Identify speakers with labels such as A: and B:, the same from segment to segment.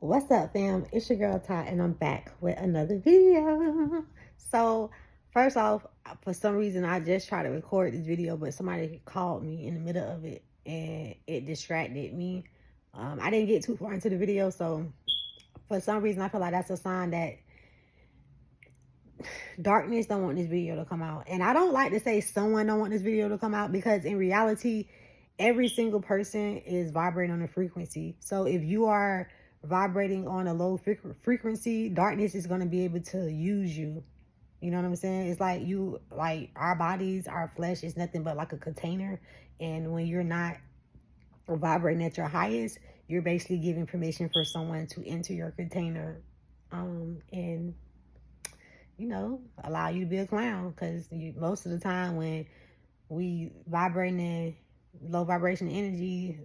A: What's up, fam? It's your girl Ty, and I'm back with another video. So, first off, for some reason, I just tried to record this video, but somebody called me in the middle of it, and it distracted me. I didn't get too far into the video, so for some reason, I feel like that's a sign that darkness don't want this video to come out. And I don't like to say someone don't want this video to come out because in reality, every single person is vibrating on a frequency. So if you are vibrating on a low frequency, darkness is going to be able to use you. You know what I'm saying? It's like our bodies, our flesh is nothing but like a container. And when you're not vibrating at your highest, you're basically giving permission for someone to enter your container. And allow you to be a clown, because most of the time when we vibrating in low vibration energy,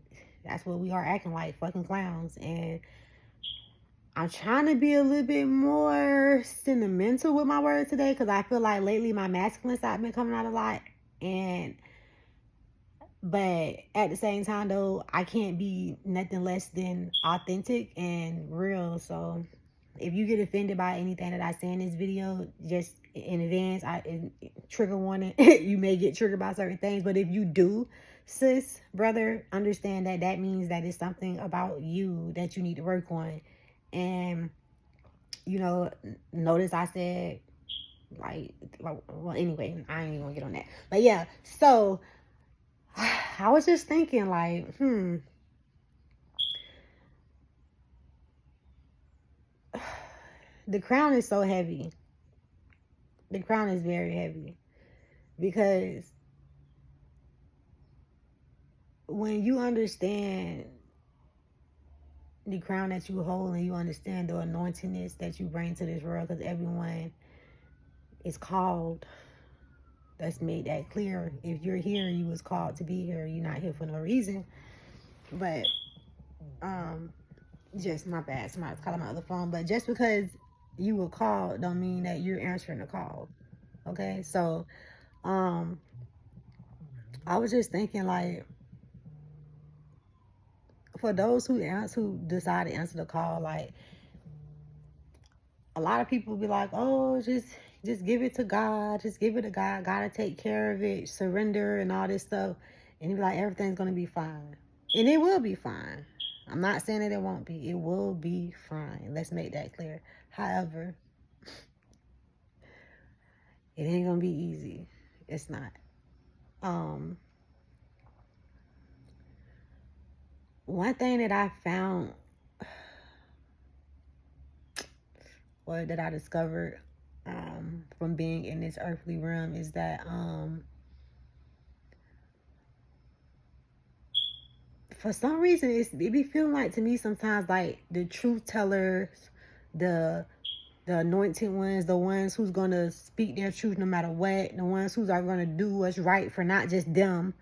A: that's what we are, acting like fucking clowns. And I'm trying to be a little bit more sentimental with my words today, because I feel like lately my masculine side been coming out a lot. But at the same time though, I can't be nothing less than authentic and real. So if you get offended by anything that I say in this video, just in advance, trigger warning, you may get triggered by certain things. But if you do, sis, brother, understand that that means that it's something about you that you need to work on. And, notice I said, well, anyway, I ain't even gonna get on that. But yeah, so I was just thinking, like, the crown is so heavy. The crown is very heavy, because when you understand the crown that you hold, and you understand the anointingness that you bring to this world, because everyone is called. That's made that clear. If you're here, you was called to be here. You're not here for no reason. But just my bad, somebody's calling my other phone. But just because you were called don't mean that you're answering the call. Okay, so I was just thinking, like, for those who decide to answer the call, like, a lot of people be like, oh, just give it to God, just give it to God, gotta take care of it, surrender and all this stuff. And he be like, everything's gonna be fine. And it will be fine. I'm not saying that it won't be. It will be fine. Let's make that clear. However, it ain't gonna be easy. It's not. One thing that I found, or that I discovered from being in this earthly realm, is that for some reason it be feeling like, to me sometimes, like the truth tellers, the anointed ones, the ones who's gonna speak their truth no matter what, the ones who are gonna do what's right for not just them,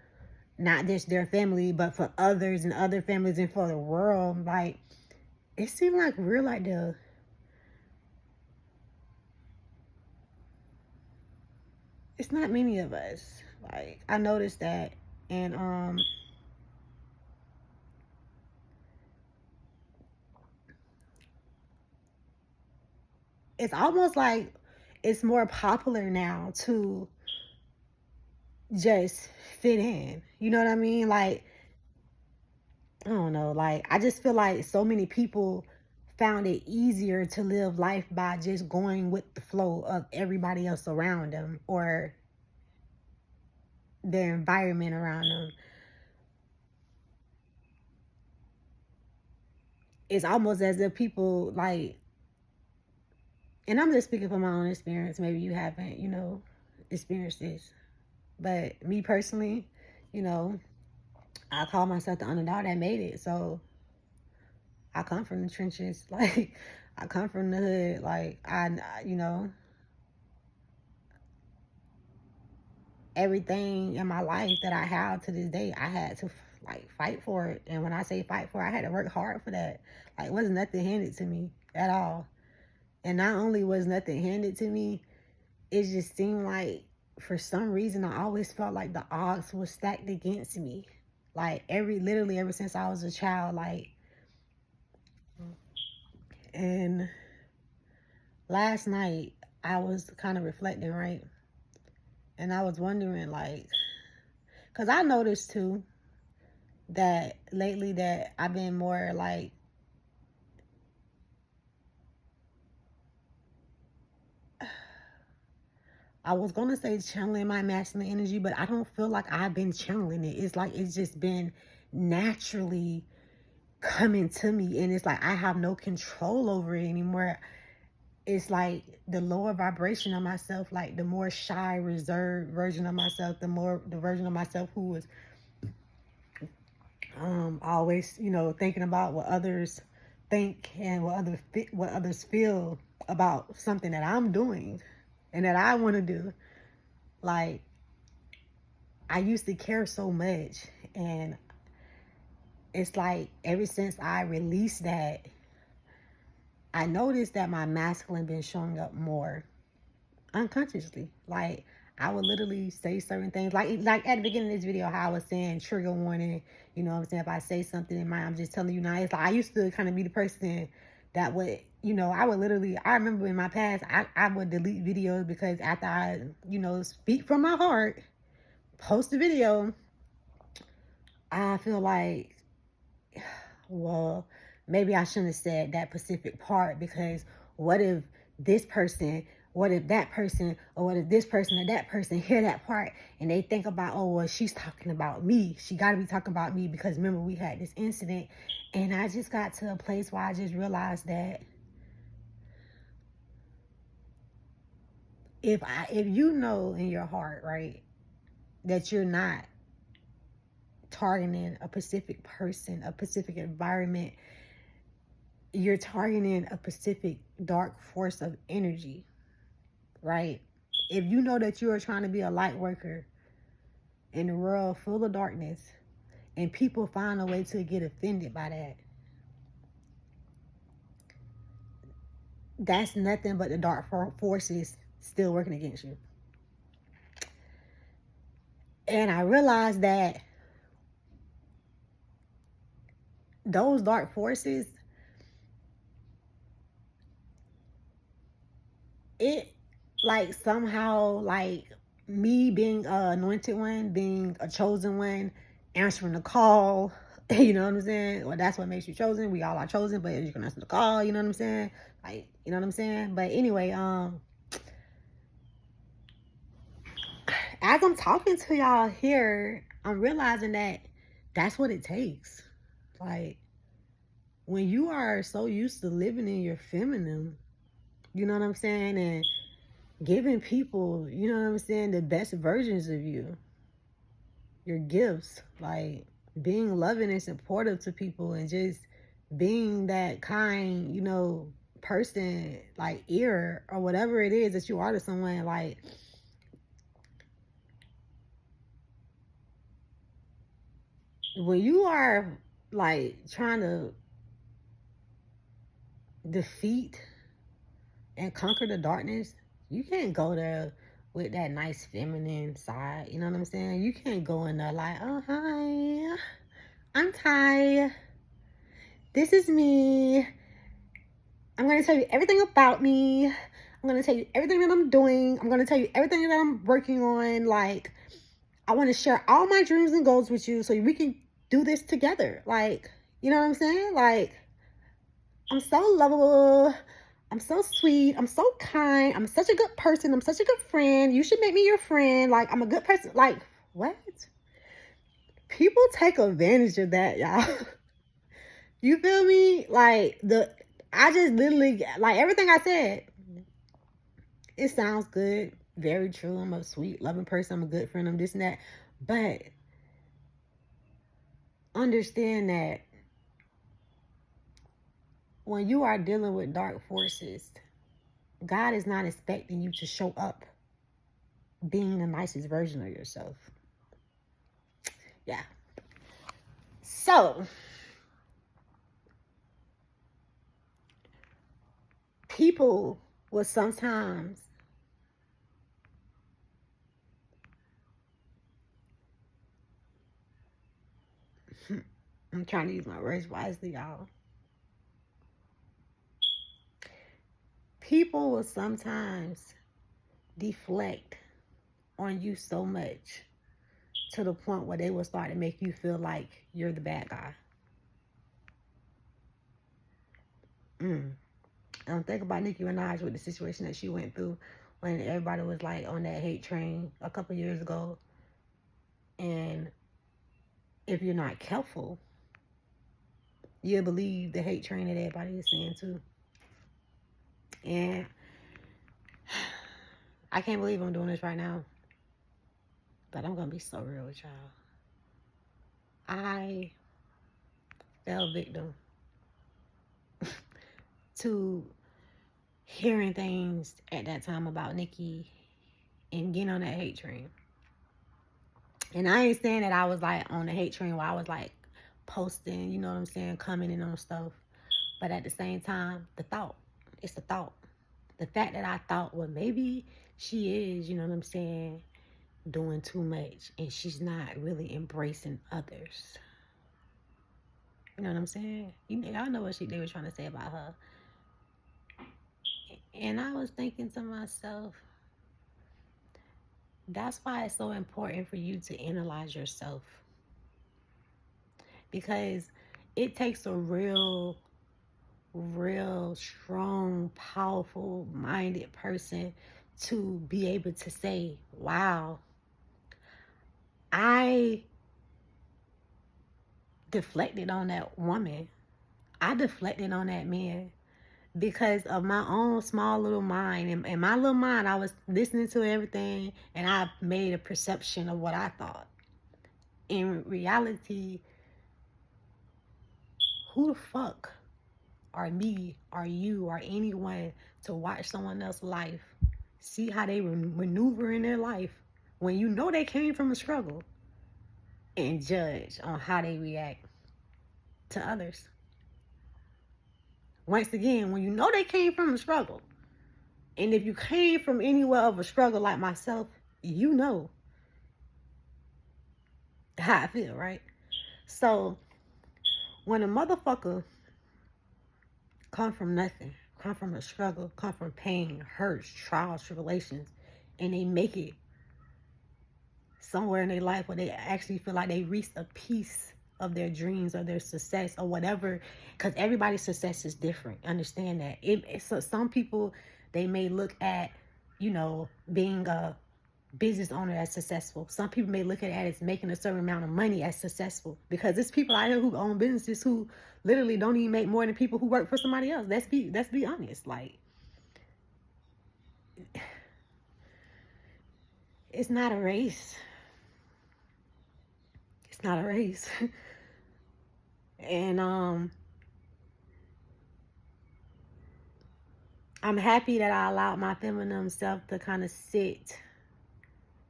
A: not just their family, but for others and other families and for the world. Like, it seemed like we're like it's not many of us. Like, I noticed that. And it's almost like it's more popular now to just fit in. You know what I mean? Like, I don't know. Like, I just feel like so many people found it easier to live life by just going with the flow of everybody else around them, or their environment around them. It's almost as if people, like, and I'm just speaking from my own experience. Maybe you haven't, experienced this. But me personally, I call myself the underdog that made it. So I come from the trenches. Like, I come from the hood. Like, everything in my life that I have to this day, I had to, like, fight for it. And when I say fight for it, I had to work hard for that. Like, it wasn't nothing handed to me at all. And not only was nothing handed to me, it just seemed like, for some reason, I always felt like the odds were stacked against me. Like, literally ever since I was a child, like, And last night I was kind of reflecting, right? And I was wondering, like, because I noticed too that lately that I've been more like, I was gonna say channeling my masculine energy, but I don't feel like I've been channeling it. It's like it's just been naturally coming to me, and it's like I have no control over it anymore. It's like the lower vibration of myself, like the more shy, reserved version of myself, the version of myself who was always, thinking about what others think and what others feel about something that I'm doing and that I want to do. Like, I used to care so much, and it's like ever since I released that, I noticed that my masculine been showing up more unconsciously. Like, I would literally say certain things, like at the beginning of this video, how I was saying trigger warning. You know what I'm saying? If I say something in mind, I'm just telling you now. It's like I used to kind of be the person that would, I would literally, I remember in my past, I would delete videos because after I, speak from my heart, post a video, I feel like, well, maybe I shouldn't have said that specific part, because what if this person, what if that person, or what if this person or that person hear that part and they think about, oh, well, she's talking about me. She got to be talking about me because remember we had this incident. And I just got to a place where I just realized that if you know in your heart, right, that you're not targeting a specific person, a specific environment, you're targeting a specific dark force of energy, right? If you know that you are trying to be a light worker in a world full of darkness and people find a way to get offended by that, that's nothing but the dark forces still working against you. And I realized that those dark forces, it like somehow, like me being an anointed one, being a chosen one, answering the call, you know what I'm saying? Well, that's what makes you chosen. We all are chosen, but you can answer the call, you know what I'm saying? Like, you know what I'm saying? But anyway, as I'm talking to y'all here, I'm realizing that that's what it takes. Like, when you are so used to living in your feminine, you know what I'm saying? And giving people, you know what I'm saying, the best versions of you, your gifts, like being loving and supportive to people and just being that kind, person, like ear or whatever it is that you are to someone. Like, when you are like trying to defeat and conquer the darkness, you can't go there with that nice feminine side. You know what I'm saying? You can't go in there like, oh, hi, I'm Ty. This is me. I'm going to tell you everything about me. I'm going to tell you everything that I'm doing. I'm going to tell you everything that I'm working on. Like, I want to share all my dreams and goals with you so we can do this together. Like, you know what I'm saying? Like, I'm so lovable. I'm so sweet. I'm so kind. I'm such a good person. I'm such a good friend. You should make me your friend. Like, I'm a good person. Like, what? People take advantage of that, y'all. You feel me? Like, I just literally, like, everything I said, it sounds good. Very true. I'm a sweet, loving person. I'm a good friend. I'm this and that. But understand that when you are dealing with dark forces, God is not expecting you to show up being the nicest version of yourself. Yeah. So, people will sometimes I'm trying to use my words wisely, y'all. people will sometimes deflect on you so much to the point where they will start to make you feel like you're the bad guy. And think about Nicki Minaj with the situation that she went through when everybody was like on that hate train a couple years ago. And if you're not careful, you'll believe the hate train that everybody is saying too. And I can't believe I'm doing this right now. But I'm going to be so real with y'all. I fell victim to hearing things at that time about Nicki and getting on that hate train. And I ain't saying that I was like on the hate train where I was like posting, you know what I'm saying, commenting on stuff. But at the same time, it's the thought. The fact that I thought, well, maybe she is, you know what I'm saying, doing too much and she's not really embracing others. You know what I'm saying? Y'all know what they were trying to say about her. And I was thinking to myself, that's why it's so important for you to analyze yourself. Because it takes a real strong, powerful minded person to be able to say, wow, I deflected on that woman. I deflected on that man because of my own small little mind. In my little mind, I was listening to everything and I made a perception of what I thought. In reality, who the fuck are me, are you, or anyone to watch someone else's life, see how they maneuver in their life when you know they came from a struggle, and judge on how they react to others? Once again, when you know they came from a struggle, and if you came from anywhere of a struggle like myself, you know how I feel, right? So when a motherfucker come from nothing, come from a struggle, come from pain, hurts, trials, tribulations, and they make it somewhere in their life where they actually feel like they reached a piece of their dreams or their success or whatever, because everybody's success is different. Understand that. So some people, they may look at, you know, being a business owner as successful. Some people may look at it as making a certain amount of money as successful, because there's people out here who own businesses who literally don't even make more than people who work for somebody else. Let's be honest. Like, it's not a race. It's not a race. And I'm happy that I allowed my feminine self to kind of sit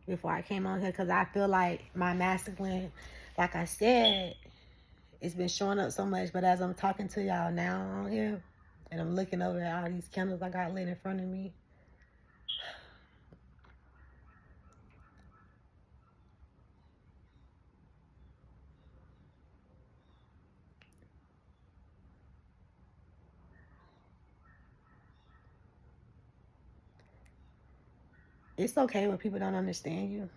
A: before I came on here, because I feel like my masculine, like I said, it's been showing up so much. But as I'm talking to y'all now on here, and I'm looking over at all these candles I got lit in front of me, it's okay when people don't understand you.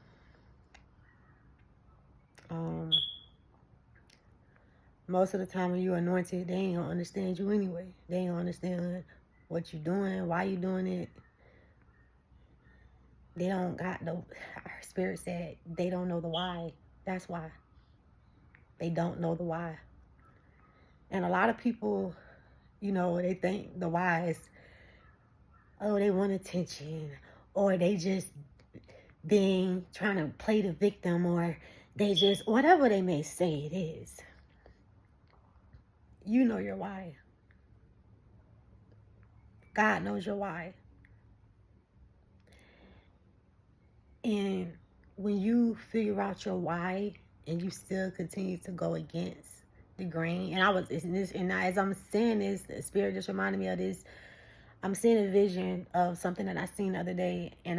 A: Most of the time when you're anointed, they ain't gonna understand you anyway. They ain't gonna understand what you're doing, why you doing it. They don't got no, our spirit said they don't know the why. That's why. They don't know the why. And a lot of people, you know, they think the why is, oh, they want attention, or they just trying to play the victim, or they just, whatever they may say it is. You know your why. God knows your why. And when you figure out your why and you still continue to go against the grain, and as I'm saying this, the spirit just reminded me of this. I'm seeing a vision of something that I seen the other day, and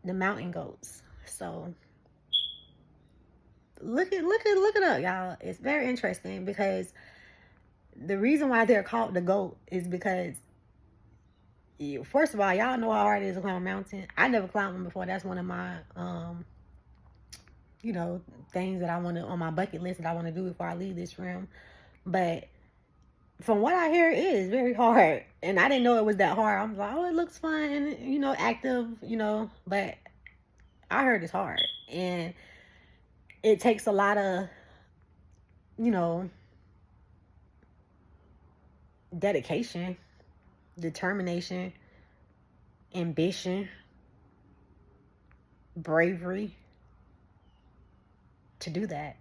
A: the mountain goats. So look it up, y'all. It's very interesting, because the reason why they're called the goat is because first of all, y'all know how hard it is to climb a mountain. I never climbed one before. That's one of my, you know, things that I want to, on my bucket list, that I want to do before I leave this room. But from what I hear, it is very hard. And I didn't know it was that hard. I'm like, oh, it looks fun, you know, active, you know, but I heard it's hard. And it takes a lot of, you know, dedication, determination, ambition, bravery to do that.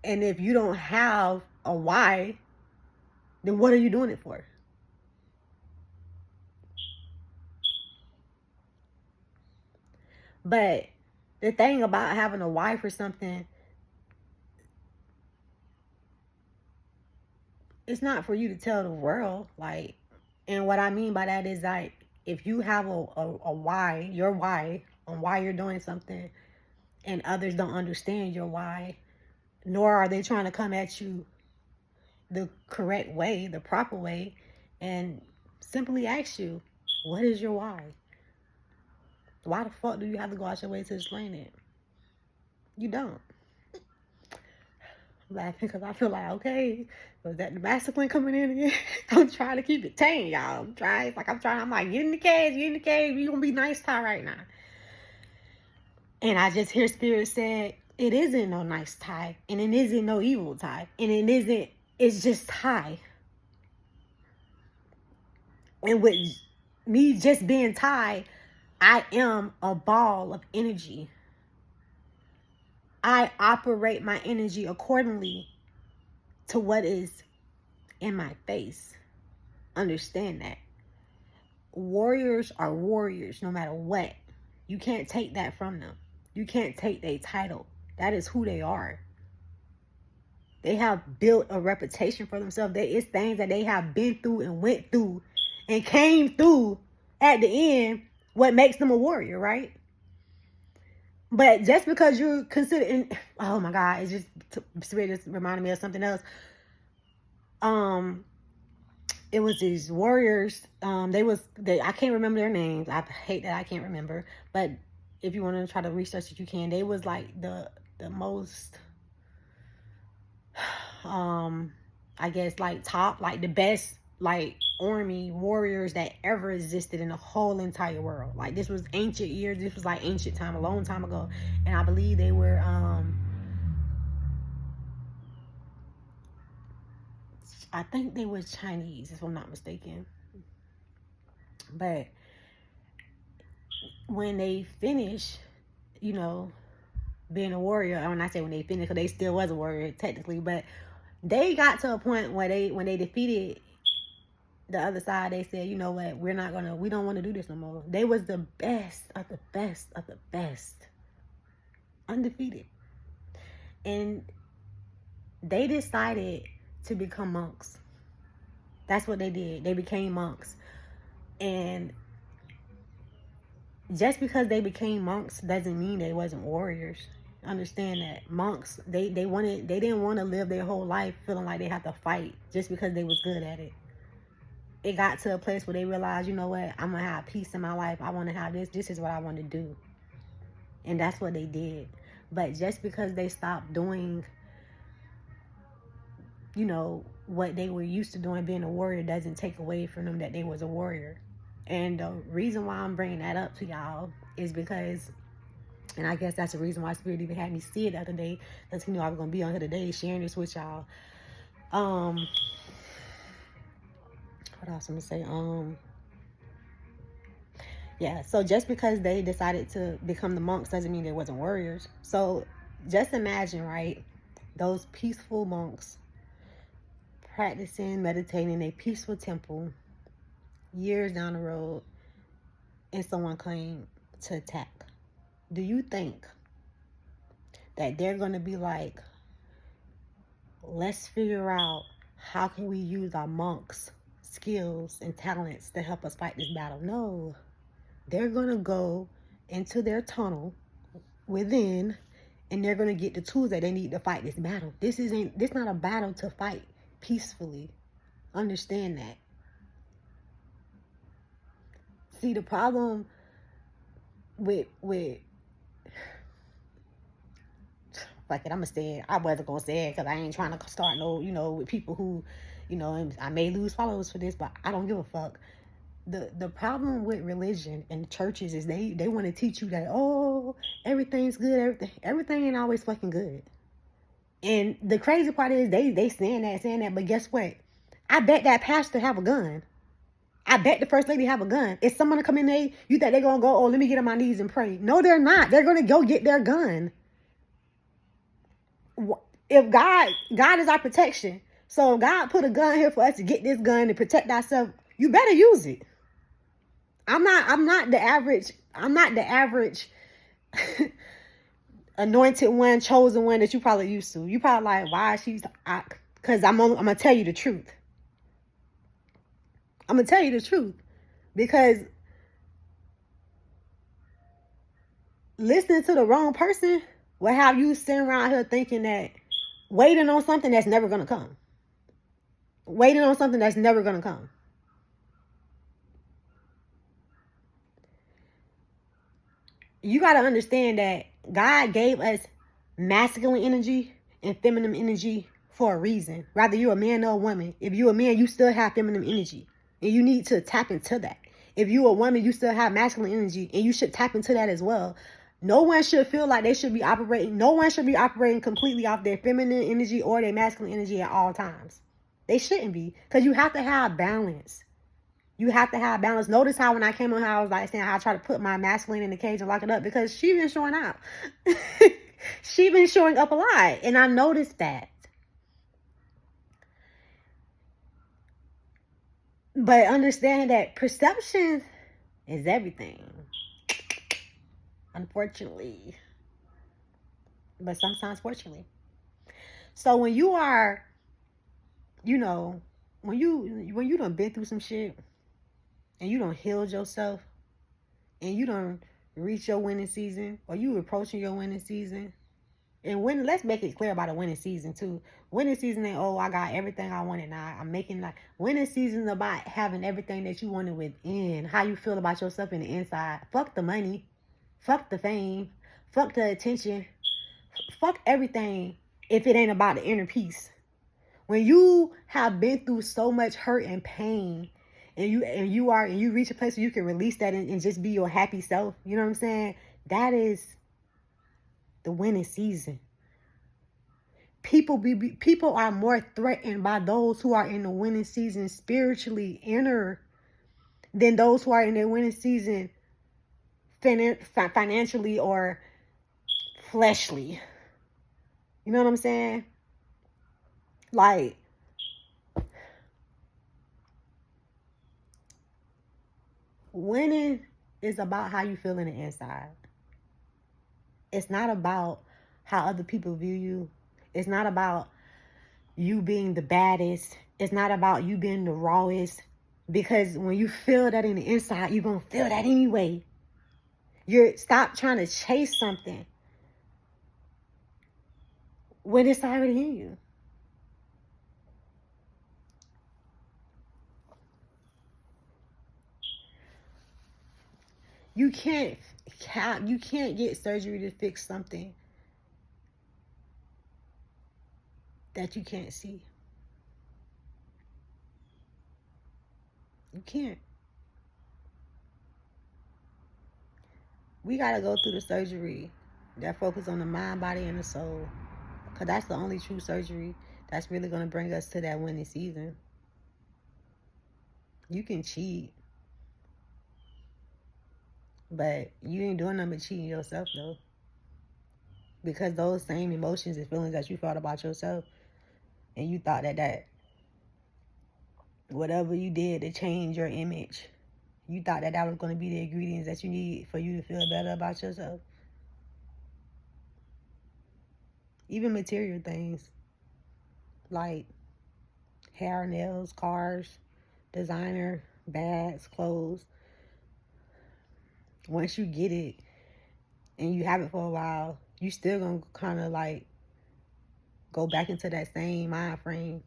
A: And if you don't have a why, then what are you doing it for? But the thing about having a why for something, it's not for you to tell the world. Like, and what I mean by that is, like, if you have a why, your why on why you're doing something, and others don't understand your why, nor are they trying to come at you the correct way, the proper way, and simply ask you, what is your why? Why the fuck do you have to go out your way to explain it? You don't. I'm laughing because I feel like, okay, was that the masculine coming in again? I'm trying to keep it tame, y'all. I'm like, get in the cage, you gonna be nice Ty right now. And I just hear Spirit said, it isn't no nice Ty, and it isn't no evil Ty, and it's just Ty. And with me just being Ty, I am a ball of energy. I operate my energy accordingly to what is in my face. Understand that. Warriors are warriors no matter what. You can't take that from them. You can't take their title. That is who they are. They have built a reputation for themselves. It's things that they have been through and went through and came through at the end, what makes them a warrior, right? But just because you're considered, oh my God, Spirit just reminded me of something else. It was these warriors. I can't remember their names. I hate that I can't remember. But if you want to try to research it, you can. They was like the most, I guess, like top, like the best, like army warriors that ever existed in the whole entire world. Like, this was ancient years. This was like ancient time, a long time ago. And I believe they were, I think they were Chinese, if I'm not mistaken. But when they finished, you know, being a warrior, when I say when they finished, because they still was a warrior technically, but they got to a point where when they defeated the other side, they said, you know what, we don't want to do this no more. They was the best of the best of the best. Undefeated. And they decided to become monks. That's what they did. They became monks. And just because they became monks doesn't mean they wasn't warriors. Understand that. Monks, they didn't want to live their whole life feeling like they had to fight just because they was good at it. It got to a place where they realized, you know what, I'm going to have peace in my life. I want to have this. This is what I want to do. And that's what they did. But just because they stopped doing, you know, what they were used to doing, being a warrior, doesn't take away from them that they was a warrior. And the reason why I'm bringing that up to y'all is because, and I guess that's the reason why Spirit even had me see it the other day, because he knew I was going to be on here today sharing this with y'all. What else I'm going to say? Yeah, so just because they decided to become the monks doesn't mean they wasn't warriors. So just imagine, right, those peaceful monks practicing, meditating in a peaceful temple years down the road, and someone came to attack. Do you think that they're going to be like, let's figure out how can we use our monks' skills and talents to help us fight this battle? No. They're going to go into their tunnel within, and they're going to get the tools that they need to fight this battle. This not a battle to fight peacefully. Understand that. See, the problem with fuck it, I'm gonna say it. I wasn't gonna say it because I ain't trying to start with people who, and I may lose followers for this, but I don't give a fuck. The problem with religion and churches is they want to teach you that, oh, everything's good, everything ain't always fucking good. And the crazy part is they saying that, but guess what? I bet that pastor have a gun. I bet the first lady have a gun. If someone come in there, you think they're gonna go, oh, let me get on my knees and pray. No, they're not. They're gonna go get their gun. If God is our protection, so if God put a gun here for us to get this gun to protect ourselves, you better use it. I'm not the average anointed one, chosen one that you probably used to. You probably like, why she's, because I'm gonna tell you the truth. I'm gonna tell you the truth, because listening to the wrong person will have you sitting around here thinking that waiting on something that's never gonna come. Waiting on something that's never gonna come. You got to understand that God gave us masculine energy and feminine energy for a reason. Whether you're a man or a woman. If you're a man, you still have feminine energy. And you need to tap into that. If you're a woman, you still have masculine energy. And you should tap into that as well. No one should feel like they should be operating. No one should be operating completely off their feminine energy or their masculine energy at all times. They shouldn't be. Because you have to have balance. You have to have balance. Notice how when I came on here, I was like saying how I try to put my masculine in the cage and lock it up, because she been showing out. She been showing up a lot. And I noticed that. But understand that perception is everything. Unfortunately. But sometimes fortunately. So when you are, when you done been through some shit, and you done healed yourself, and you done reach your winning season, or you approaching your winning season, and let's make it clear about a winning season too. Winning season ain't, oh, I got everything I wanted now. I'm making like winning season about having everything that you wanted within. How you feel about yourself in the inside. Fuck the money. Fuck the fame. Fuck the attention. Fuck everything if it ain't about the inner peace. When you have been through so much hurt and pain, and you reach a place where you can release that and just be your happy self, you know what I'm saying? That is the winning season. People are more threatened by those who are in the winning season spiritually inner than those who are in their winning season financially or fleshly. You know what I'm saying? Like, winning is about how you feel in the inside. It's not about how other people view you. It's not about you being the baddest. It's not about you being the rawest. Because when you feel that in the inside, you're going to feel that anyway. Stop trying to chase something when it's already in you. You can't get surgery to fix something that you can't see. You can't. We got to go through the surgery that focus on the mind, body, and the soul. Because that's the only true surgery that's really going to bring us to that winning season. You can cheat, but you ain't doing nothing but cheating yourself, though. Because those same emotions and feelings that you felt about yourself, and you thought that whatever you did to change your image, you thought that was going to be the ingredients that you need for you to feel better about yourself. Even material things like hair, nails, cars, designer, bags, clothes. Once you get it and you have it for a while, you still gonna kind of like go back into that same mind frame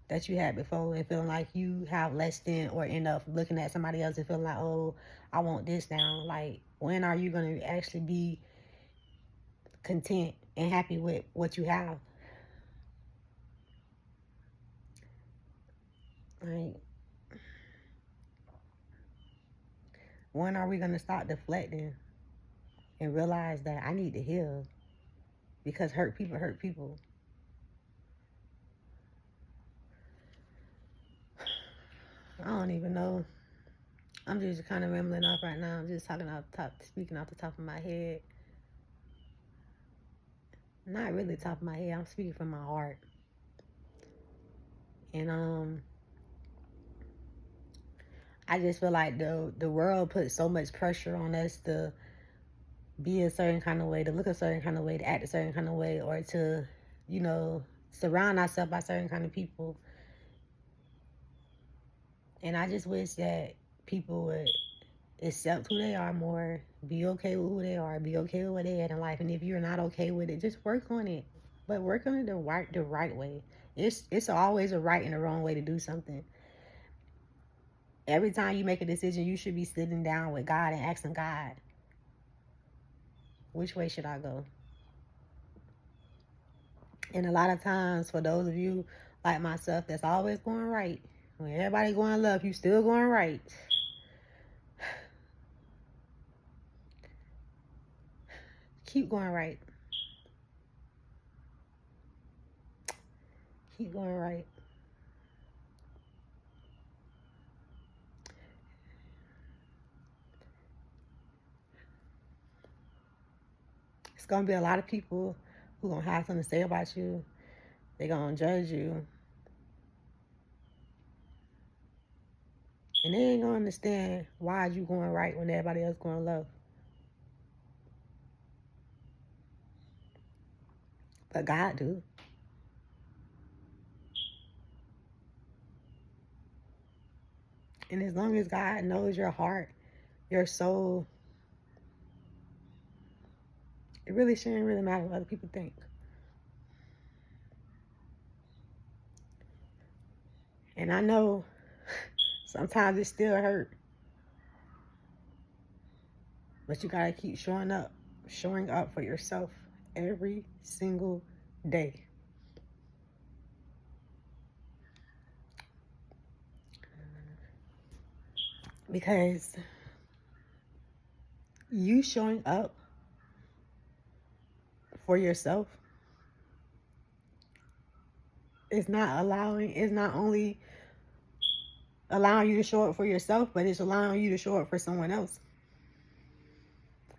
A: that you had before and feeling like you have less than, or end up looking at somebody else and feeling like, oh, I want this now. Like, when are you going to actually be content and happy with what you have? Like, when are we going to stop deflecting and realize that I need to heal? Because hurt people hurt people. I don't even know. I'm just kind of rambling off right now. I'm just speaking off the top of my head. Not really top of my head. I'm speaking from my heart. And I just feel like the world puts so much pressure on us to be a certain kind of way, to look a certain kind of way, to act a certain kind of way, or to, surround ourselves by certain kind of people. And I just wish that people would accept who they are more, be okay with who they are, be okay with what they had in life. And if you're not okay with it, just work on it. But work on it the right way. It's always a right and a wrong way to do something. Every time you make a decision, you should be sitting down with God and asking God, which way should I go? And a lot of times, for those of you like myself that's always going right, when everybody going left, you still going right. Keep going right. Keep going right. It's going to be a lot of people who going to have something to say about you. They're going to judge you. And they ain't going to understand why you going right when everybody else going left. But God do. And as long as God knows your heart, your soul, it really shouldn't really matter what other people think. And I know sometimes it still hurt. But you gotta keep showing up for yourself every single day. Because you showing up for yourself is not only allowing you to show up for yourself, but it's allowing you to show up for someone else.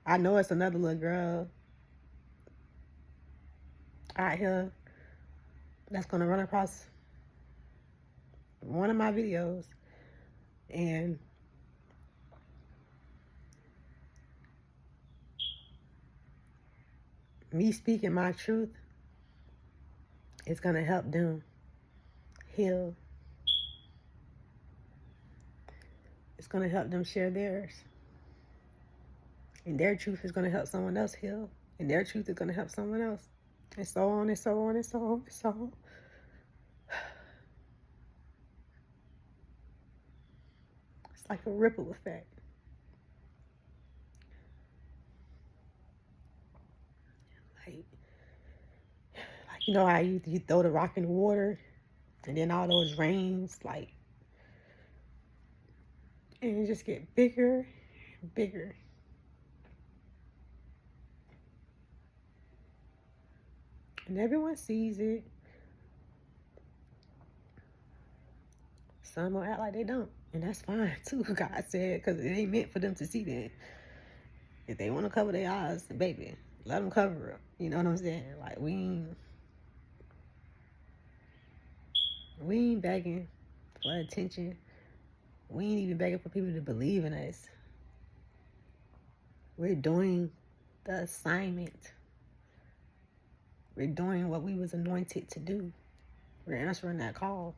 A: I know it's another little girl out here that's gonna run across one of my videos, and me speaking my truth is gonna help them heal. It's gonna help them share theirs. And their truth is gonna help someone else heal. And their truth is gonna help someone else. And so on and so on and so on and so on. It's like a ripple effect. Like you know how you throw the rock in the water, and then all those rains, and it just get bigger and bigger. And everyone sees it. Some will act like they don't. And that's fine too, God said, because it ain't meant for them to see that. If they want to cover their eyes, baby, let them cover it. You know what I'm saying? Like, we ain't begging for attention. We ain't even begging for people to believe in us. We're doing the assignment. We're doing what we was anointed to do. We're answering that call.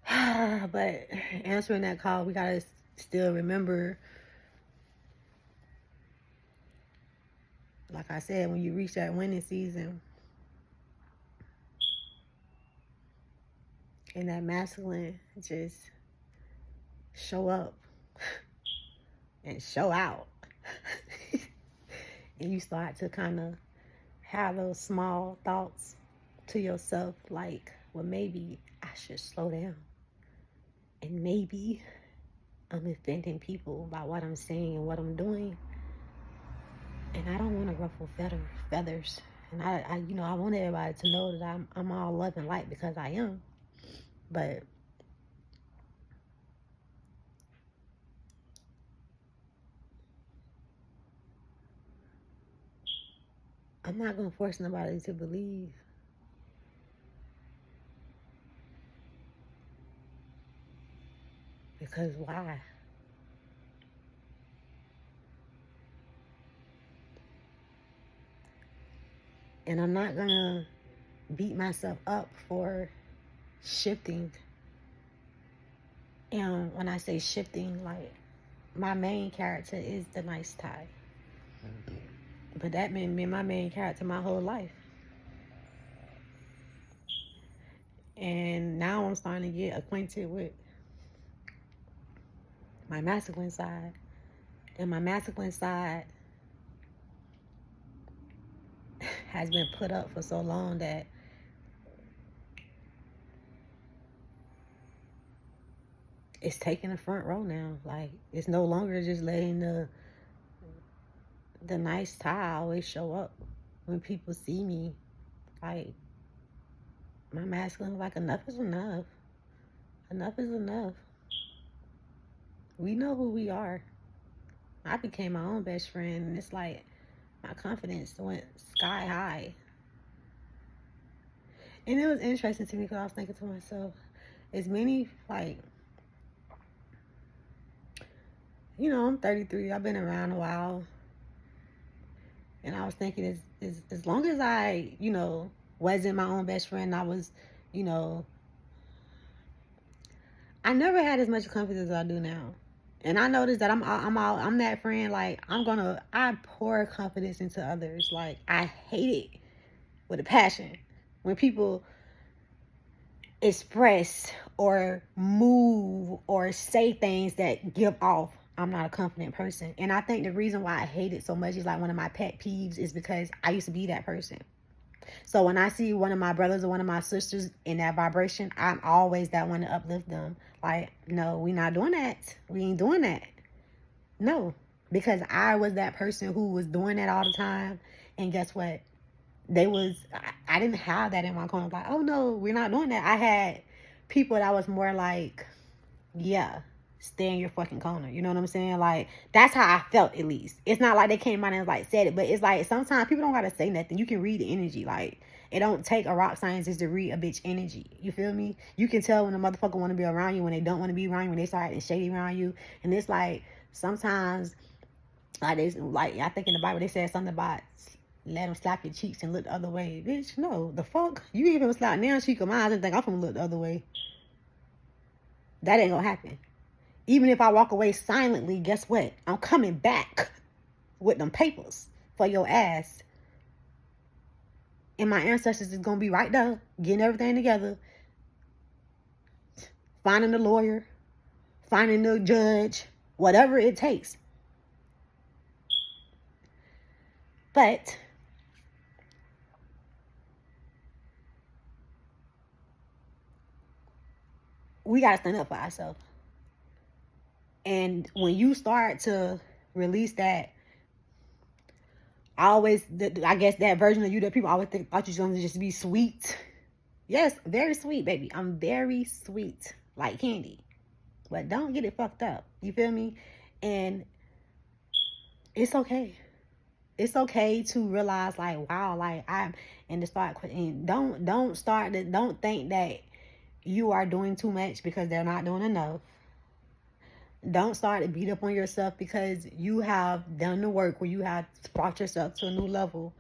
A: But answering that call, we gotta still remember, like I said, when you reach that winning season, And that masculine just show up and show out. And you start to kind of have those small thoughts to yourself like, well, maybe I should slow down. And maybe I'm offending people by what I'm saying and what I'm doing. And I don't want to ruffle feathers. And I want everybody to know that I'm all love and light because I am. But I'm not going to force nobody to believe. Because why? And I'm not going to beat myself up for shifting. And when I say shifting, like, my main character is the nice Ty. But that been my main character my whole life. And now I'm starting to get acquainted with my masculine side. And my masculine side has been put up for so long that it's taking the front row now. Like, it's no longer just letting the nice Ty always show up when people see me. Like, my masculine, like, enough is enough. Enough is enough. We know who we are. I became my own best friend, and it's like my confidence went sky high. And it was interesting to me because I was thinking to myself, as many, like, I'm 33. I've been around a while. And I was thinking, as long as I, wasn't my own best friend, I was, I never had as much confidence as I do now. And I noticed that I'm that friend, like, I pour confidence into others. Like, I hate it with a passion when people express or move or say things that give off I'm not a confident person. And I think the reason why I hate it so much is, like, one of my pet peeves is because I used to be that person. So when I see one of my brothers or one of my sisters in that vibration, I'm always that one to uplift them. Like, no, we not doing that. We ain't doing that. No, because I was that person who was doing that all the time. And guess what? I didn't have that in my corner. Like, oh no, we're not doing that. I had people that was more like, yeah, stay in your fucking corner. You know what I'm saying? Like, that's how I felt, at least. It's not like they came out and, like, said it, but it's like sometimes people don't gotta say nothing. You can read the energy. Like, it don't take a rock scientist to read a bitch energy. You feel me? You can tell when a motherfucker want to be around you, when they don't want to be around you, when they start acting shady around you. And it's like, sometimes, I think in the Bible they said something about let them slap your cheeks and look the other way. Bitch, no, the fuck? You even slap now cheek of mine and think I'm gonna look the other way. That ain't gonna happen. Even if I walk away silently, guess what? I'm coming back with them papers for your ass. And my ancestors is going to be right there, getting everything together, finding the lawyer, finding the judge, whatever it takes. But we got to stand up for ourselves. And when you start to release that, I guess that version of you that people always thought you was going to just be sweet. Yes, very sweet, baby. I'm very sweet, like candy. But don't get it fucked up. You feel me? And it's okay. It's okay to realize, like, wow, like, and to start quitting. Don't think that you are doing too much because they're not doing enough. Don't start to beat up on yourself because you have done the work where you have brought yourself to a new level.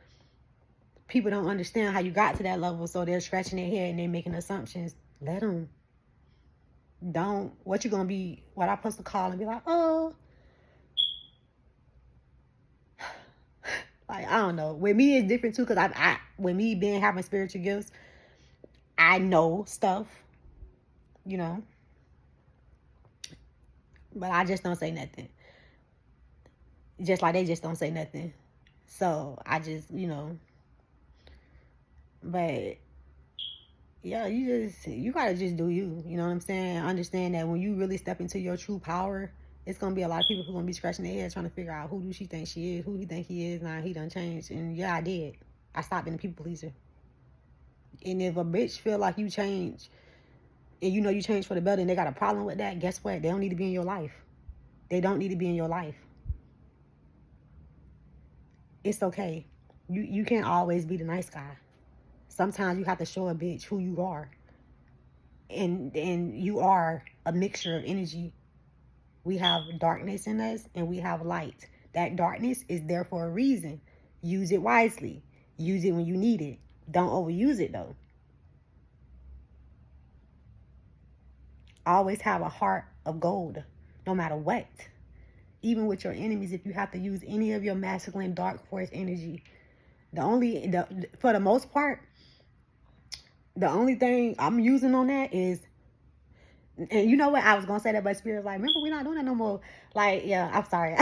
A: People don't understand how you got to that level, so they're scratching their head and they're making assumptions. Let them. Don't. What you gonna be? What I supposed to call and be like, oh. Like, I don't know. With me, it's different too, because with me having spiritual gifts, I know stuff. you know. But I just don't say nothing. Just like they just don't say nothing. So I just, but yeah, you gotta just do you. You know what I'm saying? Understand that when you really step into your true power, it's gonna be a lot of people who gonna be scratching their heads trying to figure out who do she think she is, who he think he is. Now he done changed, and yeah, I did. I stopped being a people pleaser. And if a bitch feel like you change, and you know you change for the better, and they got a problem with that, guess what? They don't need to be in your life. They don't need to be in your life. It's okay. You can't always be the nice guy. Sometimes you have to show a bitch who you are. And you are a mixture of energy. We have darkness in us and we have light. That darkness is there for a reason. Use it wisely. Use it when you need it. Don't overuse it though. Always have a heart of gold, no matter what. Even with your enemies, if you have to use any of your masculine dark force energy, for the most part, the only thing I'm using on that is, and you know what, I was gonna say that, but spirit's like, remember, we're not doing that no more. Like, yeah, I'm sorry.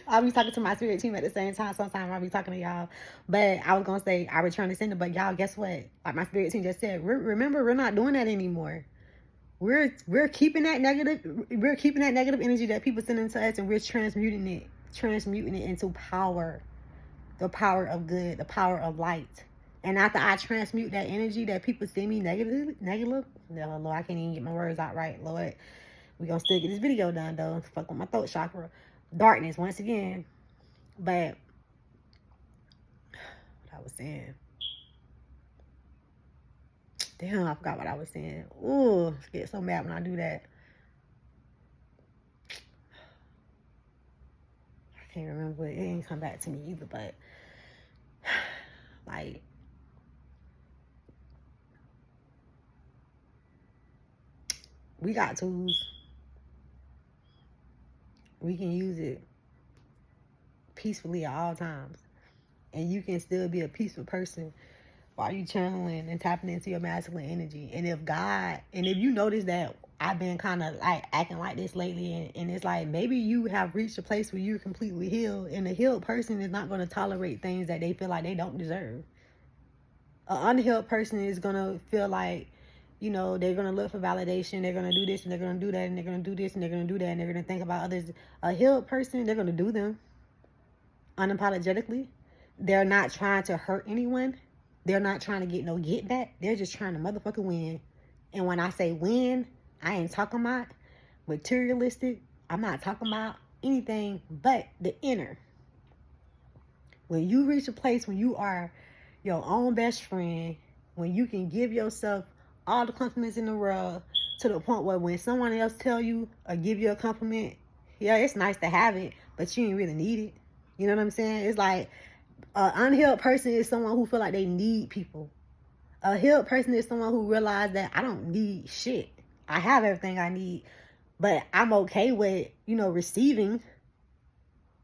A: I'll be talking to my spirit team at the same time. Sometimes I'll be talking to y'all, but I was gonna say I return to sender, but y'all, guess what? Like my spirit team just said, remember, we're not doing that anymore. We're keeping that negative. We're keeping that negative energy that people send into us, and we're transmuting it into power, the power of good, the power of light. And after I transmute that energy that people send me negative, no, Lord, I can't even get my words out right, Lord. We're going to still get this video done, though. Fuck with my throat chakra. Darkness, once again. But, what I was saying. Damn, I forgot what I was saying. Ooh, I get so mad when I do that. I can't remember. It ain't come back to me either, but, like, we got tools. We can use it peacefully at all times. And you can still be a peaceful person while you channeling and tapping into your masculine energy. And if you notice that I've been kind of like acting like this lately, and it's like maybe you have reached a place where you're completely healed, and a healed person is not going to tolerate things that they feel like they don't deserve. An unhealed person is going to feel like, they're going to look for validation. They're going to do this and they're going to do that and they're going to do this and they're going to do that and they're going to think about others. A healed person, they're going to do them unapologetically. They're not trying to hurt anyone. They're not trying to get no get back. They're just trying to motherfucking win. And when I say win, I ain't talking about materialistic. I'm not talking about anything but the inner. When you reach a place when you are your own best friend, when you can give yourself all the compliments in the world, to the point where when someone else tell you or give you a compliment, yeah, it's nice to have it, but you ain't really need it. You know what I'm saying? It's like an unhealed person is someone who feel like they need people. A healed person is someone who realize that I don't need shit. I have everything I need, but I'm okay with, receiving,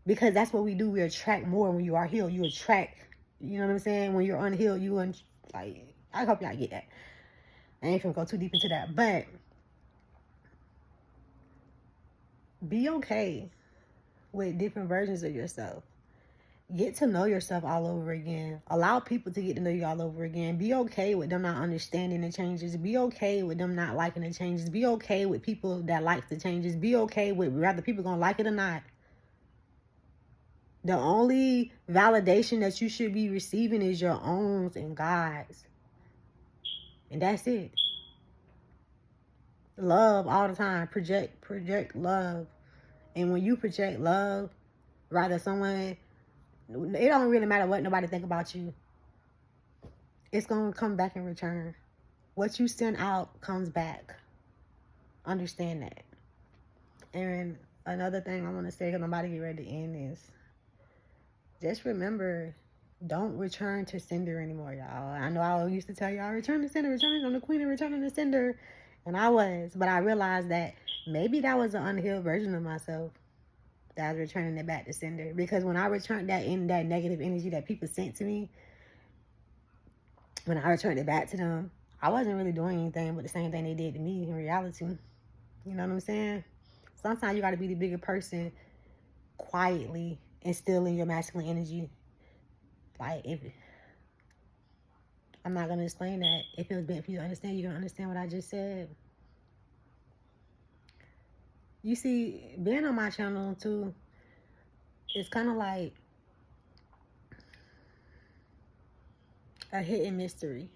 A: because that's what we do. We attract more when you are healed. You attract, you know what I'm saying? When you're unhealed, I hope y'all get that. I ain't gonna go too deep into that, but be okay with different versions of yourself. Get to know yourself all over again. Allow people to get to know you all over again. Be okay with them not understanding the changes. Be okay with them not liking the changes. Be okay with people that like the changes. Be okay with whether people gonna like it or not. The only validation that you should be receiving is your own and God's. And that's it. Love all the time. Project love. And when you project love, rather someone, it don't really matter what nobody think about you. It's going to come back in return. What you send out comes back. Understand that. And another thing I want to say, because I'm about to get ready to end, is just remember, don't return to sender anymore, y'all. I know I used to tell y'all, return to sender, I'm the queen of returning to sender. And I was, but I realized that maybe that was an unhealed version of myself, that I was returning it back to sender. Because when I returned that negative energy that people sent to me, when I returned it back to them, I wasn't really doing anything but the same thing they did to me in reality. You know what I'm saying? Sometimes you got to be the bigger person quietly and still in your masculine energy. Like, if I'm not going to explain that. If it was meant for you to understand, you're going to understand what I just said. You see, being on my channel too, it's kind of like a hidden mystery.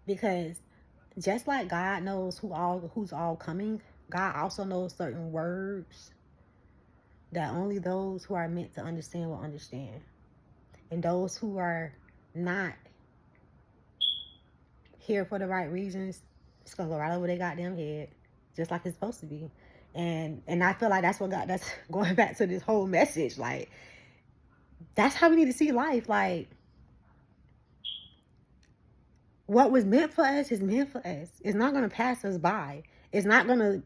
A: Because just like God knows who's all coming, God also knows certain words that only those who are meant to understand will understand. And those who are not here for the right reasons, it's gonna go right over their goddamn head, just like it's supposed to be. And I feel like that's what God, that's going back to this whole message. Like, that's how we need to see life. Like, what was meant for us is meant for us. It's not gonna pass us by. It's not gonna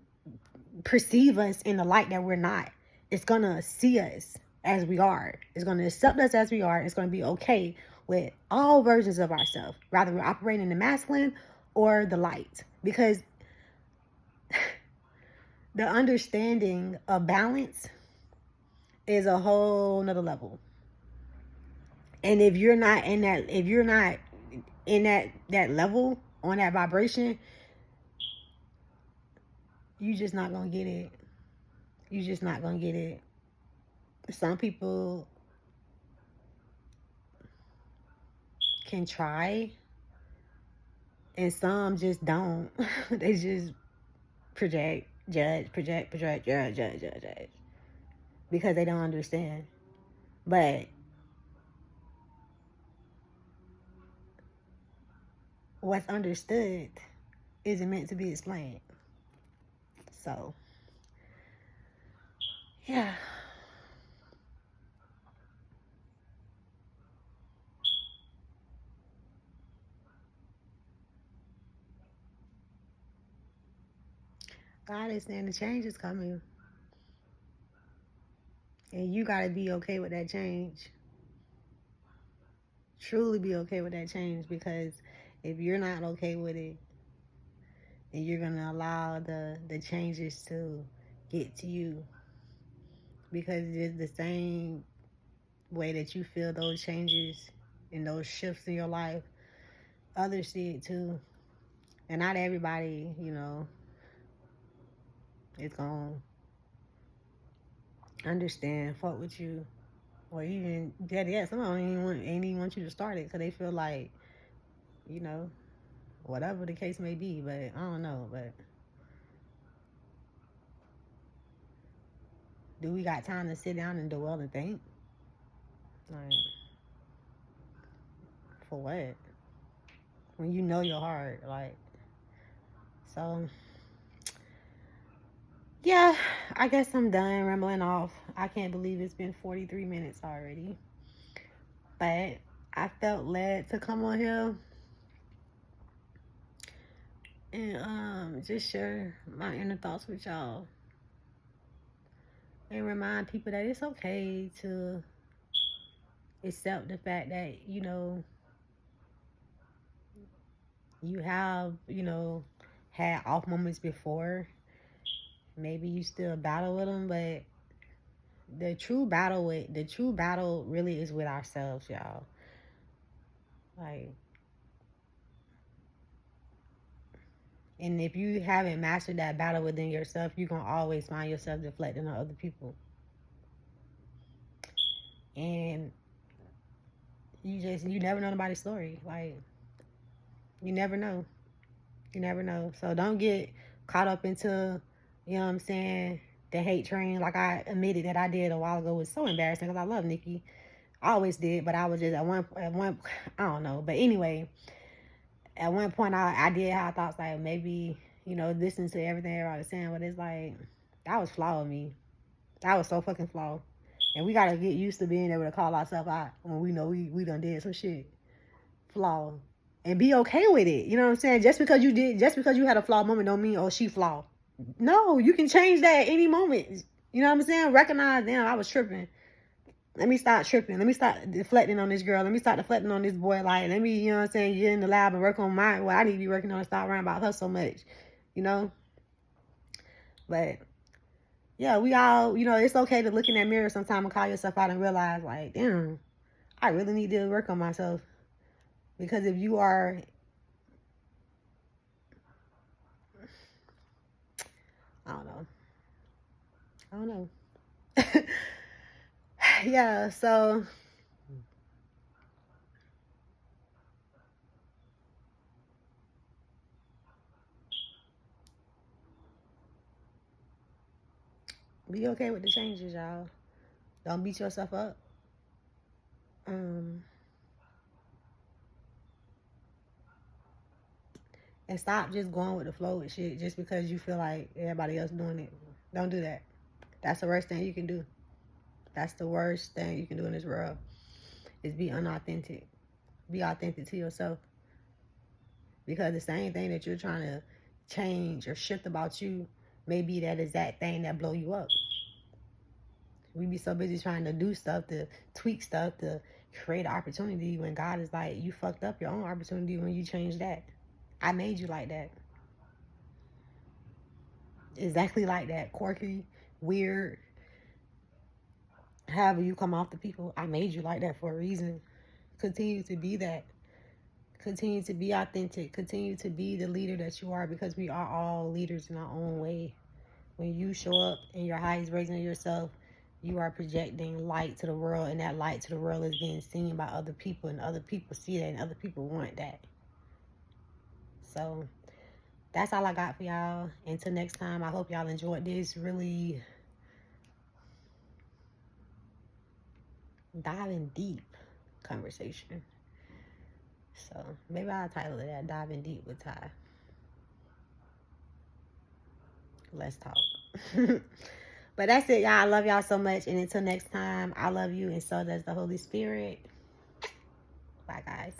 A: perceive us in the light that we're not. It's gonna see us as we are. It's gonna accept us as we are. It's gonna be okay with all versions of ourselves, rather we're operating in the masculine or the light. Because the understanding of balance is a whole nother level. And if you're not in that level, on that vibration, you just not gonna get it. You just not gonna get it. Some people can try, and some just don't. They just project, judge, because they don't understand. But what's understood isn't meant to be explained. So, yeah. God is saying the change is coming. And you got to be okay with that change. Truly be okay with that change, because if you're not okay with it, then you're going to allow the changes to get to you. Because it's the same way that you feel those changes and those shifts in your life, others see it too. And not everybody, you know, is going to understand, fuck with you. Or even, yeah, some of them ain't even want you to start it because they feel like, you know, whatever the case may be. But I don't know. But do we got time to sit down and dwell and think? Like, for what? When you know your heart, like, so, yeah, I guess I'm done rambling off. I can't believe it's been 43 minutes already. But I felt led to come on here and just share my inner thoughts with y'all. And remind people that it's okay to accept the fact that, you know, you have, you know, had off moments before. Maybe you still battle with them, but the true battle really is with ourselves, y'all. Like, and if you haven't mastered that battle within yourself, you're gonna always find yourself deflecting on other people. And you never know nobody's story. Like, you never know. You never know. So don't get caught up into, you know what I'm saying, the hate train. Like I admitted that I did a while ago. It was so embarrassing because I love Nikki. I always did, but I was just at one I don't know. But anyway, at one point I did have thoughts like maybe, you know, listening to everything everybody was saying, but it's like, that was flawed with me. That was so fucking flawed. And we gotta get used to being able to call ourselves out when we know we done did some shit flawed. And be okay with it. You know what I'm saying? Just because you had a flawed moment don't mean, oh, she flawed. No, you can change that at any moment. You know what I'm saying? Recognize, damn, I was tripping. Let me start tripping. Let me start deflecting on this girl. Let me start deflecting on this boy. Like, let me, you know what I'm saying, get in the lab and work on what I need to be working on and stop worrying about her so much, you know? But, yeah, we all, you know, it's okay to look in that mirror sometime and call yourself out and realize, like, damn, I really need to work on myself. Because if you are, I don't know. Yeah, so be okay with the changes, y'all. Don't beat yourself up. And stop just going with the flow with shit just because you feel like everybody else doing it. Don't do that. That's the worst thing you can do. That's the worst thing you can do in this world, is be unauthentic. Be authentic to yourself. Because the same thing that you're trying to change or shift about you may be that exact thing that blow you up. We be so busy trying to do stuff, to tweak stuff, to create an opportunity, when God is like, you fucked up your own opportunity when you changed that. I made you like that. Exactly like that. Quirky, weird, however you come off to people. I made you like that for a reason. Continue to be that. Continue to be authentic. Continue to be the leader that you are, because we are all leaders in our own way. When you show up in your highest version of yourself, you are projecting light to the world, and that light to the world is being seen by other people, and other people see that, and other people want that. So that's all I got for y'all. Until next time, I hope y'all enjoyed this really diving deep conversation. So maybe I'll title it that, Diving Deep with Ty. Let's talk. But that's it, y'all. I love y'all so much. And until next time, I love you, and so does the Holy Spirit. Bye, guys.